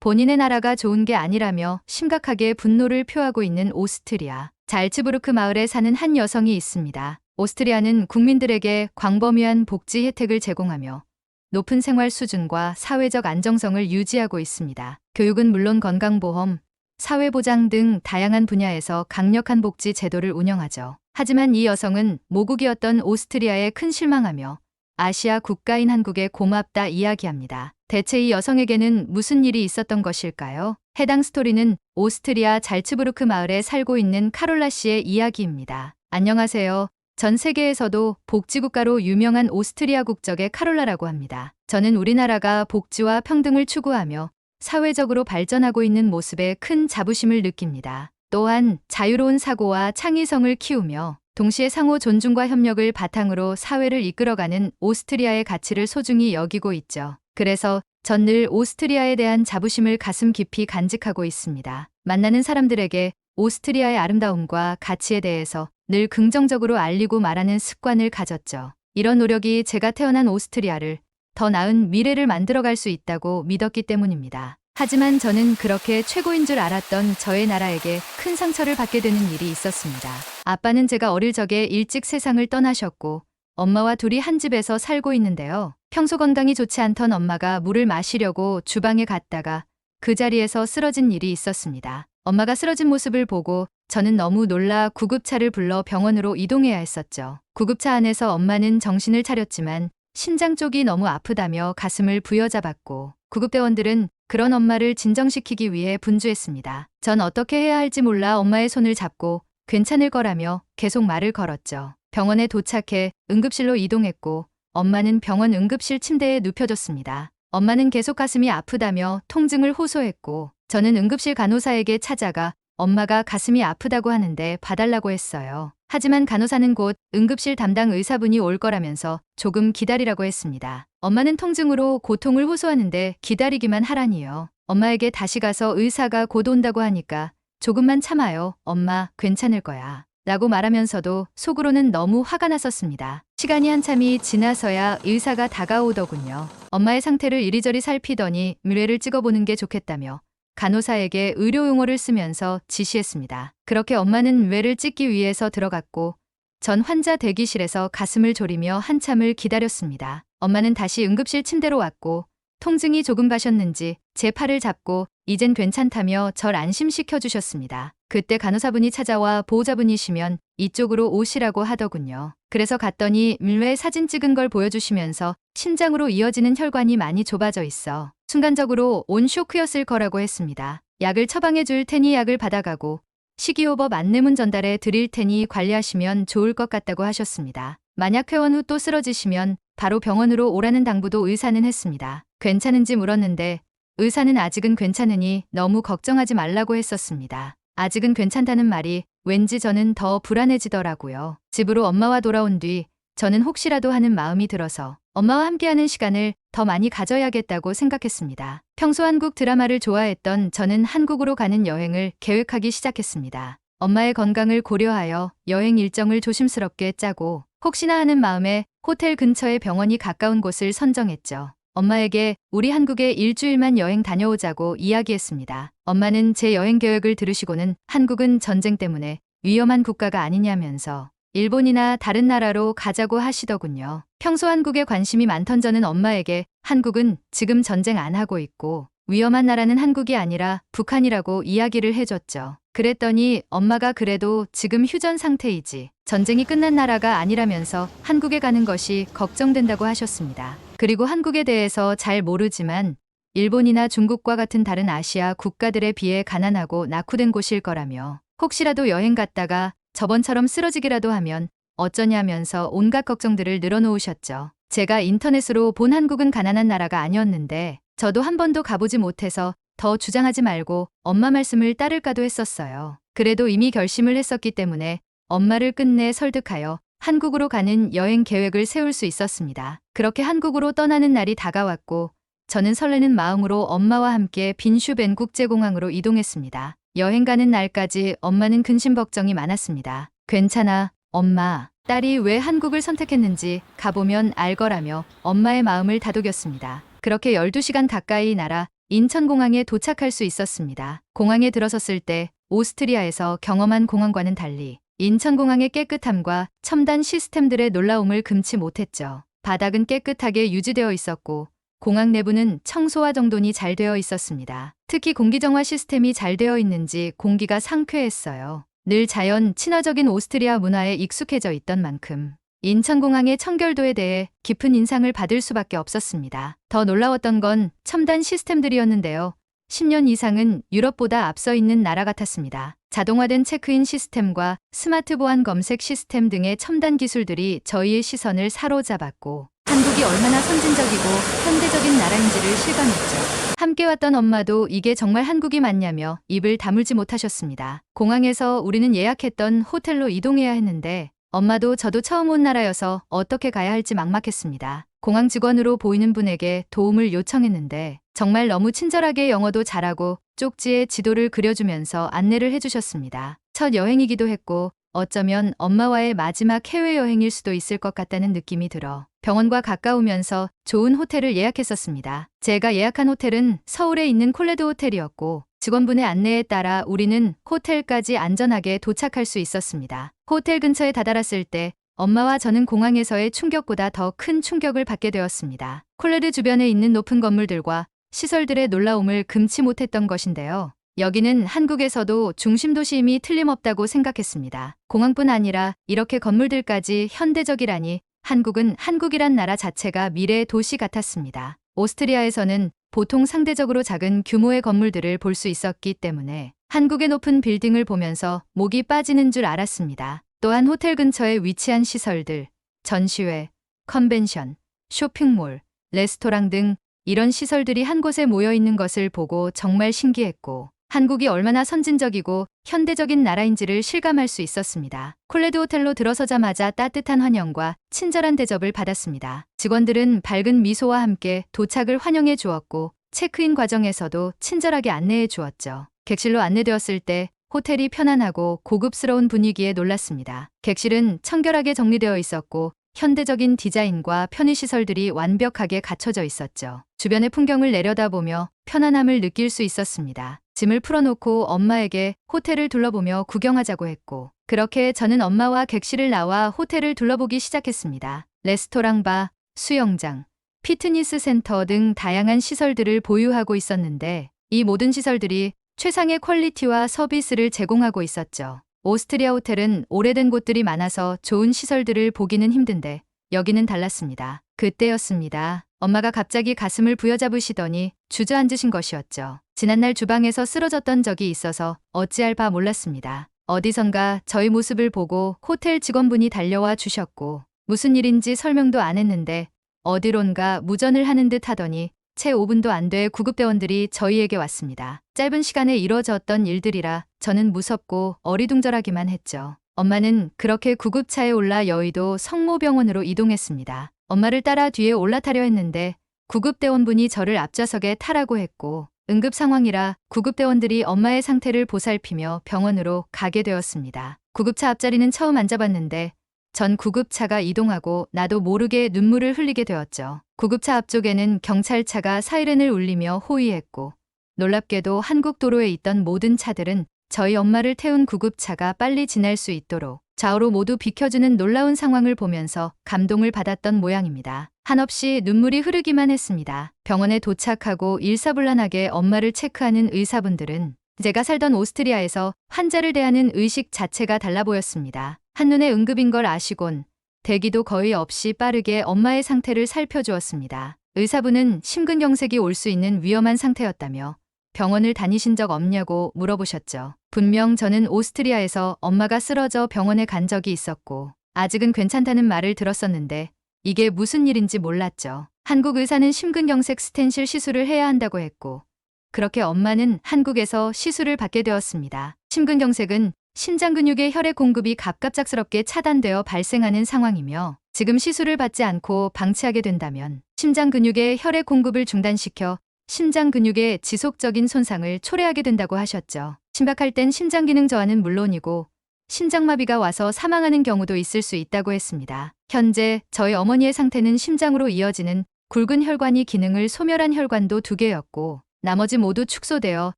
본인의 나라가 좋은 게 아니라며 심각하게 분노를 표하고 있는 오스트리아. 잘츠부르크 마을에 사는 한 여성이 있습니다. 오스트리아는 국민들에게 광범위한 복지 혜택을 제공하며 높은 생활 수준과 사회적 안정성을 유지하고 있습니다. 교육은 물론 건강보험, 사회보장 등 다양한 분야에서 강력한 복지 제도를 운영하죠. 하지만 이 여성은 모국이었던 오스트리아에 큰 실망하며 아시아 국가인 한국에 고맙다 이야기합니다. 대체 이 여성에게는 무슨 일이 있었던 것일까요? 해당 스토리는 오스트리아 잘츠부르크 마을에 살고 있는 카롤라 씨의 이야기입니다. 안녕하세요. 전 세계에서도 복지국가로 유명한 오스트리아 국적의 카롤라라고 합니다. 저는 우리나라가 복지와 평등을 추구하며 사회적으로 발전하고 있는 모습에 큰 자부심을 느낍니다. 또한 자유로운 사고와 창의성을 키우며 동시에 상호 존중과 협력을 바탕으로 사회를 이끌어가는 오스트리아의 가치를 소중히 여기고 있죠. 그래서 전 늘 오스트리아에 대한 자부심을 가슴 깊이 간직하고 있습니다. 만나는 사람들에게 오스트리아의 아름다움과 가치에 대해서 늘 긍정적으로 알리고 말하는 습관을 가졌죠. 이런 노력이 제가 태어난 오스트리아를 더 나은 미래를 만들어갈 수 있다고 믿었기 때문입니다. 하지만 저는 그렇게 최고인 줄 알았던 저의 나라에게 큰 상처를 받게 되는 일이 있었습니다. 아빠는 제가 어릴 적에 일찍 세상을 떠나셨고 엄마와 둘이 한 집에서 살고 있는데요. 평소 건강이 좋지 않던 엄마가 물을 마시려고 주방에 갔다가 그 자리에서 쓰러진 일이 있었습니다. 엄마가 쓰러진 모습을 보고 저는 너무 놀라 구급차를 불러 병원으로 이동해야 했었죠. 구급차 안에서 엄마는 정신을 차렸지만 심장 쪽이 너무 아프다며 가슴을 부여잡았고 구급대원들은 그런 엄마를 진정시키기 위해 분주했습니다. 전 어떻게 해야 할지 몰라 엄마의 손을 잡고 괜찮을 거라며 계속 말을 걸었죠. 병원에 도착해 응급실로 이동했고 엄마는 병원 응급실 침대에 눕혀졌습니다. 엄마는 계속 가슴이 아프다며 통증을 호소했고 저는 응급실 간호사에게 찾아가 엄마가 가슴이 아프다고 하는데 봐달라고 했어요. 하지만 간호사는 곧 응급실 담당 의사분이 올 거라면서 조금 기다리라고 했습니다. 엄마는 통증으로 고통을 호소하는데 기다리기만 하라니요. 엄마에게 다시 가서 의사가 곧 온다고 하니까 조금만 참아요. 엄마 괜찮을 거야. 라고 말하면서도 속으로는 너무 화가 났었습니다. 시간이 한참이 지나서야 의사가 다가오더군요. 엄마의 상태를 이리저리 살피더니 뮤레를 찍어보는 게 좋겠다며 간호사에게 의료 용어를 쓰면서 지시했습니다. 그렇게 엄마는 뇌를 찍기 위해서 들어갔고 전 환자 대기실에서 가슴을 졸이며 한참을 기다렸습니다. 엄마는 다시 응급실 침대로 왔고 통증이 조금 가셨는지 제 팔을 잡고 이젠 괜찮다며 절 안심시켜 주셨습니다. 그때 간호사분이 찾아와 보호자분이시면 이쪽으로 오시라고 하더군요. 그래서 갔더니 뇌 사진 찍은 걸 보여주시면서 심장으로 이어지는 혈관이 많이 좁아져 있어 순간적으로 온 쇼크였을 거라고 했습니다. 약을 처방해 줄 테니 약을 받아가고 식이요법 안내문 전달해 드릴 테니 관리하시면 좋을 것 같다고 하셨습니다. 만약 퇴원 후 또 쓰러지시면 바로 병원으로 오라는 당부도 의사는 했습니다. 괜찮은지 물었는데 의사는 아직은 괜찮으니 너무 걱정하지 말라고 했었습니다. 아직은 괜찮다는 말이 왠지 저는 더 불안해지더라고요. 집으로 엄마와 돌아온 뒤 저는 혹시라도 하는 마음이 들어서 엄마와 함께하는 시간을 더 많이 가져야겠다고 생각했습니다. 평소 한국 드라마를 좋아했던 저는 한국으로 가는 여행을 계획하기 시작했습니다. 엄마의 건강을 고려하여 여행 일정을 조심스럽게 짜고 혹시나 하는 마음에 호텔 근처의 병원이 가까운 곳을 선정했죠. 엄마에게 우리 한국에 일주일만 여행 다녀오자고 이야기했습니다. 엄마는 제 여행 계획을 들으시고는 한국은 전쟁 때문에 위험한 국가가 아니냐면서 일본이나 다른 나라로 가자고 하시더군요. 평소 한국에 관심이 많던 저는 엄마에게 한국은 지금 전쟁 안 하고 있고 위험한 나라는 한국이 아니라 북한이라고 이야기를 해줬죠. 그랬더니 엄마가 그래도 지금 휴전 상태이지 전쟁이 끝난 나라가 아니라면서 한국에 가는 것이 걱정된다고 하셨습니다. 그리고 한국에 대해서 잘 모르지만 일본이나 중국과 같은 다른 아시아 국가들에 비해 가난하고 낙후된 곳일 거라며 혹시라도 여행 갔다가 저번처럼 쓰러지기라도 하면 어쩌냐면서 온갖 걱정들을 늘어놓으셨죠. 제가 인터넷으로 본 한국은 가난한 나라가 아니었는데 저도 한 번도 가보지 못해서 더 주장하지 말고 엄마 말씀을 따를까도 했었어요. 그래도 이미 결심을 했었기 때문에 엄마를 끝내 설득하여 한국으로 가는 여행 계획을 세울 수 있었습니다. 그렇게 한국으로 떠나는 날이 다가왔고 저는 설레는 마음으로 엄마와 함께 빈슈벤 국제공항으로 이동했습니다. 여행 가는 날까지 엄마는 근심 걱정이 많았습니다. 괜찮아, 엄마. 딸이 왜 한국을 선택했는지 가보면 알 거라며 엄마의 마음을 다독였습니다. 그렇게 12시간 가까이 날아 인천공항에 도착할 수 있었습니다. 공항에 들어섰을 때 오스트리아에서 경험한 공항과는 달리 인천공항의 깨끗함과 첨단 시스템들의 놀라움을 금치 못했죠. 바닥은 깨끗하게 유지되어 있었고 공항 내부는 청소와 정돈이 잘 되어 있었습니다. 특히 공기정화 시스템이 잘 되어 있는지 공기가 상쾌했어요. 늘 자연 친화적인 오스트리아 문화에 익숙해져 있던 만큼 인천공항의 청결도에 대해 깊은 인상을 받을 수밖에 없었습니다. 더 놀라웠던 건 첨단 시스템들이었는데요. 10년 이상은 유럽보다 앞서 있는 나라 같았습니다. 자동화된 체크인 시스템과 스마트 보안 검색 시스템 등의 첨단 기술들이 저희의 시선을 사로잡았고 한국이 얼마나 선진적이고 현대적인 나라인지를 실감했죠. 함께 왔던 엄마도 이게 정말 한국이 맞냐며 입을 다물지 못하셨습니다. 공항에서 우리는 예약했던 호텔로 이동해야 했는데 엄마도 저도 처음 온 나라여서 어떻게 가야 할지 막막했습니다. 공항 직원으로 보이는 분에게 도움을 요청했는데 정말 너무 친절하게 영어도 잘하고 쪽지에 지도를 그려주면서 안내를 해주셨습니다. 첫 여행이기도 했고 어쩌면 엄마와의 마지막 해외여행일 수도 있을 것 같다는 느낌이 들어 병원과 가까우면서 좋은 호텔을 예약했었습니다. 제가 예약한 호텔은 서울에 있는 콜레드 호텔이었고 직원분의 안내에 따라 우리는 호텔까지 안전하게 도착할 수 있었습니다. 호텔 근처에 다다랐을 때 엄마와 저는 공항에서의 충격보다 더 큰 충격을 받게 되었습니다. 콜레드 주변에 있는 높은 건물들과 시설들의 놀라움을 금치 못했던 것인데요. 여기는 한국에서도 중심도시임이 틀림없다고 생각했습니다. 공항뿐 아니라 이렇게 건물들까지 현대적이라니 한국은 한국이란 나라 자체가 미래의 도시 같았습니다. 오스트리아에서는 보통 상대적으로 작은 규모의 건물들을 볼 수 있었기 때문에 한국의 높은 빌딩을 보면서 목이 빠지는 줄 알았습니다. 또한 호텔 근처에 위치한 시설들, 전시회, 컨벤션, 쇼핑몰, 레스토랑 등 이런 시설들이 한 곳에 모여 있는 것을 보고 정말 신기했고 한국이 얼마나 선진적이고 현대적인 나라인지를 실감할 수 있었습니다. 콜레드 호텔로 들어서자마자 따뜻한 환영과 친절한 대접을 받았습니다. 직원들은 밝은 미소와 함께 도착을 환영해 주었고 체크인 과정에서도 친절하게 안내해 주었죠. 객실로 안내되었을 때 호텔이 편안하고 고급스러운 분위기에 놀랐습니다. 객실은 청결하게 정리되어 있었고 현대적인 디자인과 편의시설들이 완벽하게 갖춰져 있었죠. 주변의 풍경을 내려다보며 편안함을 느낄 수 있었습니다. 짐을 풀어놓고 엄마에게 호텔을 둘러보며 구경하자고 했고 그렇게 저는 엄마와 객실을 나와 호텔을 둘러보기 시작했습니다. 레스토랑, 바, 수영장, 피트니스 센터 등 다양한 시설들을 보유하고 있었는데 이 모든 시설들이 최상의 퀄리티와 서비스를 제공하고 있었죠. 오스트리아 호텔은 오래된 곳들이 많아서 좋은 시설들을 보기는 힘든데 여기는 달랐습니다. 그때였습니다. 엄마가 갑자기 가슴을 부여잡으시더니 주저앉으신 것이었죠. 지난날 주방에서 쓰러졌던 적이 있어서 어찌할 바 몰랐습니다. 어디선가 저희 모습을 보고 호텔 직원분이 달려와 주셨고 무슨 일인지 설명도 안 했는데 어디론가 무전을 하는 듯 하더니 채 5분도 안 돼 구급대원들이 저희에게 왔습니다. 짧은 시간에 이뤄졌던 일들이라 저는 무섭고 어리둥절하기만 했죠. 엄마는 그렇게 구급차에 올라 여의도 성모병원으로 이동했습니다. 엄마를 따라 뒤에 올라타려 했는데 구급대원분이 저를 앞좌석에 타라고 했고 응급 상황이라 구급대원들이 엄마의 상태를 보살피며 병원으로 가게 되었습니다. 구급차 앞자리는 처음 앉아봤는데 전 구급차가 이동하고 나도 모르게 눈물을 흘리게 되었죠. 구급차 앞쪽에는 경찰차가 사이렌을 울리며 호위했고 놀랍게도 한국 도로에 있던 모든 차들은 저희 엄마를 태운 구급차가 빨리 지날 수 있도록 좌우로 모두 비켜주는 놀라운 상황을 보면서 감동을 받았던 모양입니다. 한없이 눈물이 흐르기만 했습니다. 병원에 도착하고 일사불란하게 엄마를 체크하는 의사분들은 제가 살던 오스트리아에서 환자를 대하는 의식 자체가 달라 보였습니다. 한눈에 응급인 걸 아시곤 대기도 거의 없이 빠르게 엄마의 상태를 살펴주었습니다. 의사분은 심근경색이 올 수 있는 위험한 상태였다며 병원을 다니신 적 없냐고 물어보셨죠. 분명 저는 오스트리아에서 엄마가 쓰러져 병원에 간 적이 있었고 아직은 괜찮다는 말을 들었었는데 이게 무슨 일인지 몰랐죠. 한국 의사는 심근경색 스텐실 시술을 해야 한다고 했고 그렇게 엄마는 한국에서 시술을 받게 되었습니다. 심근경색은 심장 근육의 혈액 공급이 갑작스럽게 차단되어 발생하는 상황이며 지금 시술을 받지 않고 방치하게 된다면 심장 근육의 혈액 공급을 중단시켜 심장 근육의 지속적인 손상을 초래하게 된다고 하셨죠. 심각할 땐 심장 기능 저하는 물론이고 심장마비가 와서 사망하는 경우도 있을 수 있다고 했습니다. 현재 저희 어머니의 상태는 심장으로 이어지는 굵은 혈관이 기능을 소멸한 혈관도 2개였고 나머지 모두 축소되어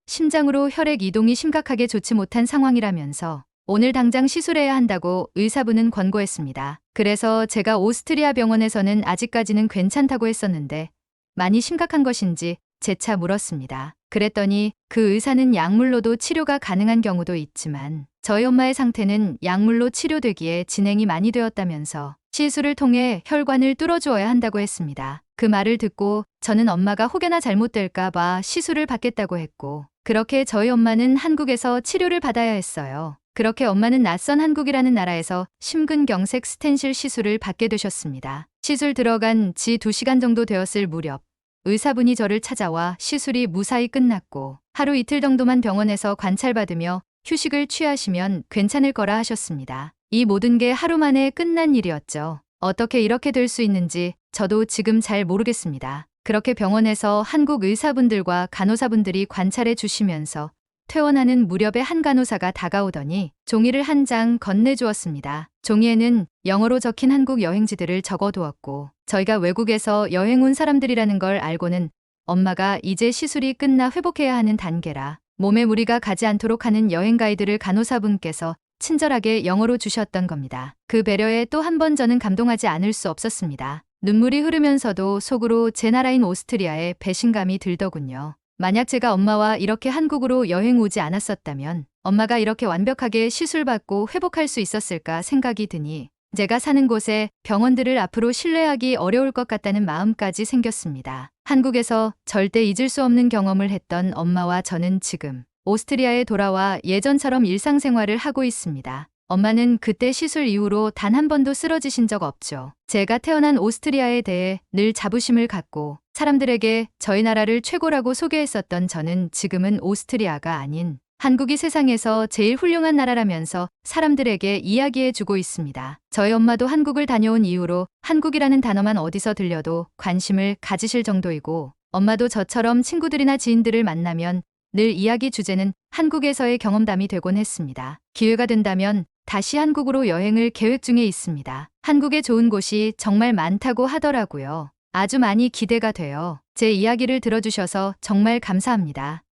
심장으로 혈액 이동이 심각하게 좋지 못한 상황이라면서 오늘 당장 시술해야 한다고 의사분은 권고했습니다. 그래서 제가 오스트리아 병원에서는 아직까지는 괜찮다고 했었는데 많이 심각한 것인지 재차 물었습니다. 그랬더니 그 의사는 약물로도 치료가 가능한 경우도 있지만 저희 엄마의 상태는 약물로 치료되기에 진행이 많이 되었다면서 시술을 통해 혈관을 뚫어주어야 한다고 했습니다. 그 말을 듣고 저는 엄마가 혹여나 잘못될까 봐 시술을 받겠다고 했고 그렇게 저희 엄마는 한국에서 치료를 받아야 했어요. 그렇게 엄마는 낯선 한국이라는 나라에서 심근경색 스텐실 시술을 받게 되셨습니다. 시술 들어간 지 2시간 정도 되었을 무렵 의사분이 저를 찾아와 시술이 무사히 끝났고 하루 이틀 정도만 병원에서 관찰받으며 휴식을 취하시면 괜찮을 거라 하셨습니다. 이 모든 게 하루 만에 끝난 일이었죠. 어떻게 이렇게 될 수 있는지 저도 지금 잘 모르겠습니다. 그렇게 병원에서 한국 의사분들과 간호사분들이 관찰해 주시면서 퇴원하는 무렵에 한 간호사가 다가오더니 종이를 한 장 건네주었습니다. 종이에는 영어로 적힌 한국 여행지들을 적어두었고 저희가 외국에서 여행 온 사람들이라는 걸 알고는 엄마가 이제 시술이 끝나 회복해야 하는 단계라 몸에 무리가 가지 않도록 하는 여행 가이드를 간호사분께서 친절하게 영어로 주셨던 겁니다. 그 배려에 또 한 번 저는 감동하지 않을 수 없었습니다. 눈물이 흐르면서도 속으로 제 나라인 오스트리아에 배신감이 들더군요. 만약 제가 엄마와 이렇게 한국으로 여행 오지 않았었다면 엄마가 이렇게 완벽하게 시술받고 회복할 수 있었을까 생각이 드니 제가 사는 곳에 병원들을 앞으로 신뢰하기 어려울 것 같다는 마음까지 생겼습니다. 한국에서 절대 잊을 수 없는 경험을 했던 엄마와 저는 지금 오스트리아에 돌아와 예전처럼 일상생활을 하고 있습니다. 엄마는 그때 시술 이후로 단 한 번도 쓰러지신 적 없죠. 제가 태어난 오스트리아에 대해 늘 자부심을 갖고 사람들에게 저희 나라를 최고라고 소개했었던 저는 지금은 오스트리아가 아닌 한국이 세상에서 제일 훌륭한 나라라면서 사람들에게 이야기해주고 있습니다. 저희 엄마도 한국을 다녀온 이후로 한국이라는 단어만 어디서 들려도 관심을 가지실 정도이고 엄마도 저처럼 친구들이나 지인들을 만나면 늘 이야기 주제는 한국에서의 경험담이 되곤 했습니다. 기회가 된다면 다시 한국으로 여행을 계획 중에 있습니다. 한국에 좋은 곳이 정말 많다고 하더라고요. 아주 많이 기대가 돼요. 제 이야기를 들어주셔서 정말 감사합니다.